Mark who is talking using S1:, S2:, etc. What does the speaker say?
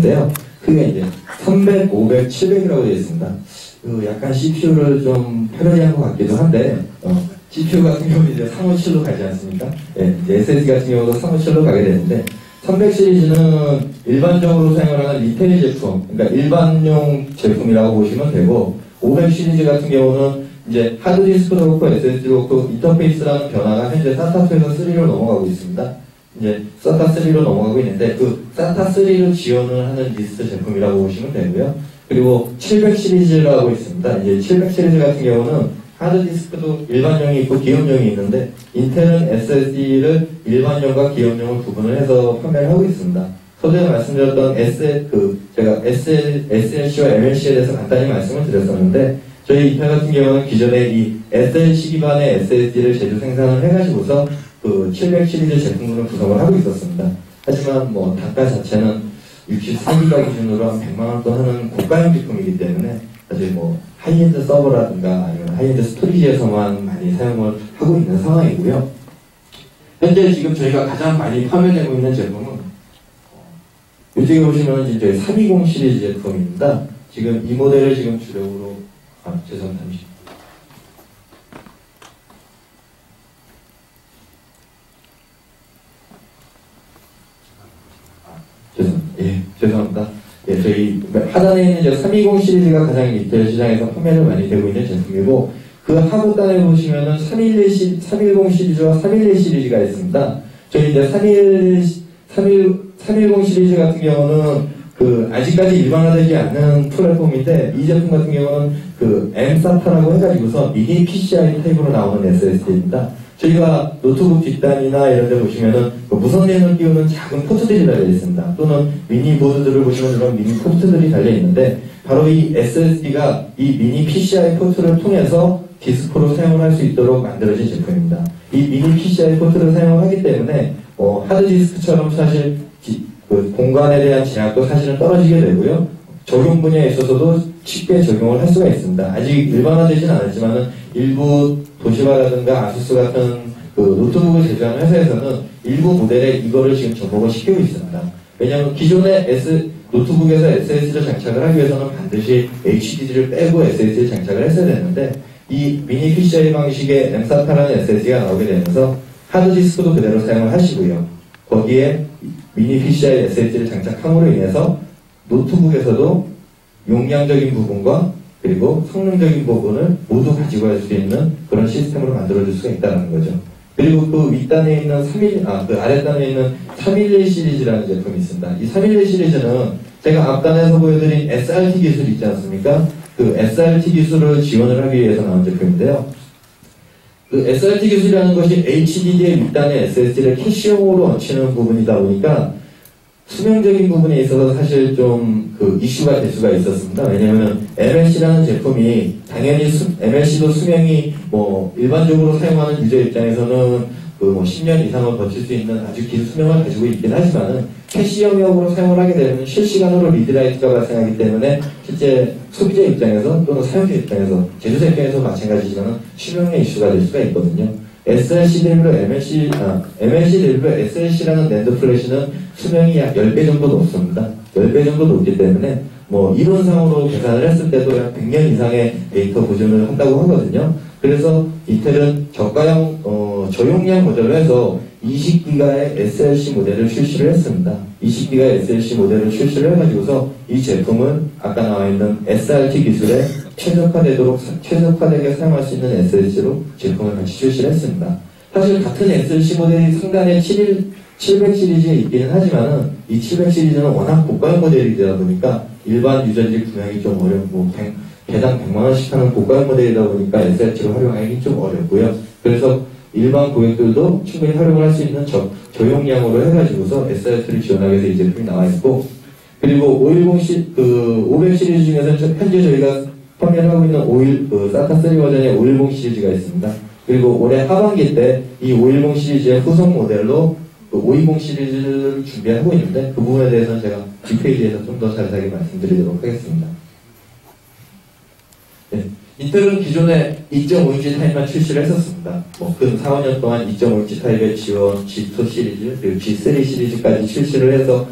S1: 있는데요. 그게 이제 300, 500, 700이라고 되어 있습니다. 약간 CPU를 좀 패러디한 것 같기도 한데, CPU 같은 경우는 이제 357로 가지 않습니까? 예, 이제 SSD 같은 경우도 357로 가게 되는데, 300 시리즈는 일반적으로 사용하는 리테일 제품, 그러니까 일반용 제품이라고 보시면 되고, 500 시리즈 같은 경우는 이제 하드디스크도 그렇고 SSD도 그렇고 인터페이스라는 변화가 현재 SATA2에서 3로 넘어가고 있습니다. 이제 SATA3로 넘어가고 있는데 그 SATA3를 지원을 하는 리스트 제품이라고 보시면 되고요. 그리고 700 시리즈라고 있습니다. 이제 700 시리즈 같은 경우는 하드디스크도 일반용이 있고 기업용이 있는데 인텔은 SSD를 일반용과 기업용을 구분을 해서 판매를 하고 있습니다. 서두에 말씀드렸던 제가 SLC와 MLC에 대해서 간단히 말씀을 드렸었는데 저희 인텔 같은 경우는 기존에 이 SLC 기반의 SSD를 제조 생산을 해가지고서 그 700 시리즈 제품군을 구성을 하고 있었습니다. 하지만 뭐 단가 자체는 64기가 기준으로 한 100만원 돈 하는 고가형 제품이기 때문에 사실 뭐 하이엔드 서버라든가 아니면 하이엔드 스토리지에서만 많이 사용을 하고 있는 상황이고요. 현재 지금 저희가 가장 많이 판매되고 있는 제품은 이쪽에 보시면 이제 320 시리즈 제품입니다. 지금 이 모델을 지금 주력으로 죄송합니다. 죄송합니다. 예, 저희 하단에 있는 이제 320 시리즈가 가장 리테일 시장에서 판매를 많이 되고 있는 제품이고 그 하부단에 보시면은 310 시리즈와 311 시리즈가 있습니다. 저희 이제 310 시리즈 같은 경우는 아직까지 일반화되지 않는 플랫폼인데 이 제품 같은 경우는 M-SATA라고 해가지고서 미니 PCI 타입으로 나오는 SSD입니다. 저희가 노트북 뒷단이나 이런 데 보시면은 무선랜을 띄우는 작은 포트들이 달려 있습니다. 또는 미니 보드들을 보시면 이런 미니 포트들이 달려 있는데 바로 이 SSD가 이 미니 PCI 포트를 통해서 디스크로 사용을 할 수 있도록 만들어진 제품입니다. 이 미니 PCI 포트를 사용하기 때문에 하드디스크처럼 사실 공간에 대한 제약도 사실은 떨어지게 되고요. 적용 분야에 있어서도 쉽게 적용을 할 수가 있습니다. 아직 일반화되지는 않았지만은 일부 도시바라든가 아수스 같은 노트북을 제조하는 회사에서는 일부 모델에 이거를 지금 접목을 시키고 있습니다. 왜냐하면 기존의 노트북에서 SSD를 장착을 하기 위해서는 반드시 HDD를 빼고 SSD를 장착을 했어야 되는데 이 미니 PCI 방식의 M-SATA라는 SSD가 나오게 되면서 하드디스크도 그대로 사용을 하시고요. 거기에 미니 PCI SSD를 장착함으로 인해서 노트북에서도 용량적인 부분과 그리고 성능적인 부분을 모두 가지고 갈 수 있는 그런 시스템으로 만들어줄 수가 있다는 거죠. 그리고 그 윗단에 있는 아랫단에 있는 311 시리즈라는 제품이 있습니다. 이 311 시리즈는 제가 앞단에서 보여드린 SRT 기술 있지 않습니까? 그 SRT 기술을 지원을 하기 위해서 나온 제품인데요. 그 SRT 기술이라는 것이 HDD의 윗단에 SSD를 캐시용으로 얹히는 부분이다 보니까 수명적인 부분에 있어서 사실 좀 이슈가 될 수가 있었습니다. 왜냐하면 MLC라는 제품이 당연히 MLC도 수명이 일반적으로 사용하는 유저 입장에서는 10년 이상을 버틸 수 있는 아주 긴 수명을 가지고 있긴 하지만은 캐시 영역으로 사용을 하게 되면 실시간으로 리드라이트가 발생하기 때문에 실제 소비자 입장에서 또는 사용자 입장에서 제조사 입장에서 마찬가지지만 수명의 이슈가 될 수가 있거든요. SLC 대비로 MLC 대비로 SLC라는 낸드 플래시는 수명이 약 10배 정도 높습니다. 10배 정도 높기 때문에 이론상으로 계산을 했을 때도 약 100년 이상의 데이터 보존을 한다고 하거든요. 그래서 인텔은 저용량 모델로 해서 20기가의 SLC 모델을 출시를 했습니다. 20기가 SLC 모델을 출시를 해가지고서 이 제품을 아까 나와있는 SRT 기술에 최적화되게 사용할 수 있는 SLC로 제품을 같이 출시를 했습니다. 사실 같은 SLC 모델이 상단에 700 시리즈에 있기는 하지만은 이 700 시리즈는 워낙 고가형 모델이다 보니까 일반 유저들이 구매하기 좀 어렵고 개당 100만원씩 하는 고가형 모델이다 보니까 SLC를 활용하기 좀 어렵고요. 그래서 일반 고객들도 충분히 활용을 할 수 있는 저용량으로 해가지고서 SLC를 지원하기 위해서 이 제품이 나와 있고, 그리고 500 시리즈 중에서 현재 저희가 판매를 하고 있는 SATA3 버전의 510 시리즈가 있습니다. 그리고 올해 하반기 때 이 510 시리즈의 후속 모델로 520 시리즈를 준비하고 있는데 그 부분에 대해서는 제가 뒷페이지에서 좀 더 자세하게 말씀드리도록 하겠습니다. 네. 인텔은 기존에 2.5인치 타입만 출시를 했었습니다. 근 4, 5년 동안 2.5인치 타입의 G1, G2 시리즈, 그리고 G3 시리즈까지 출시를 해서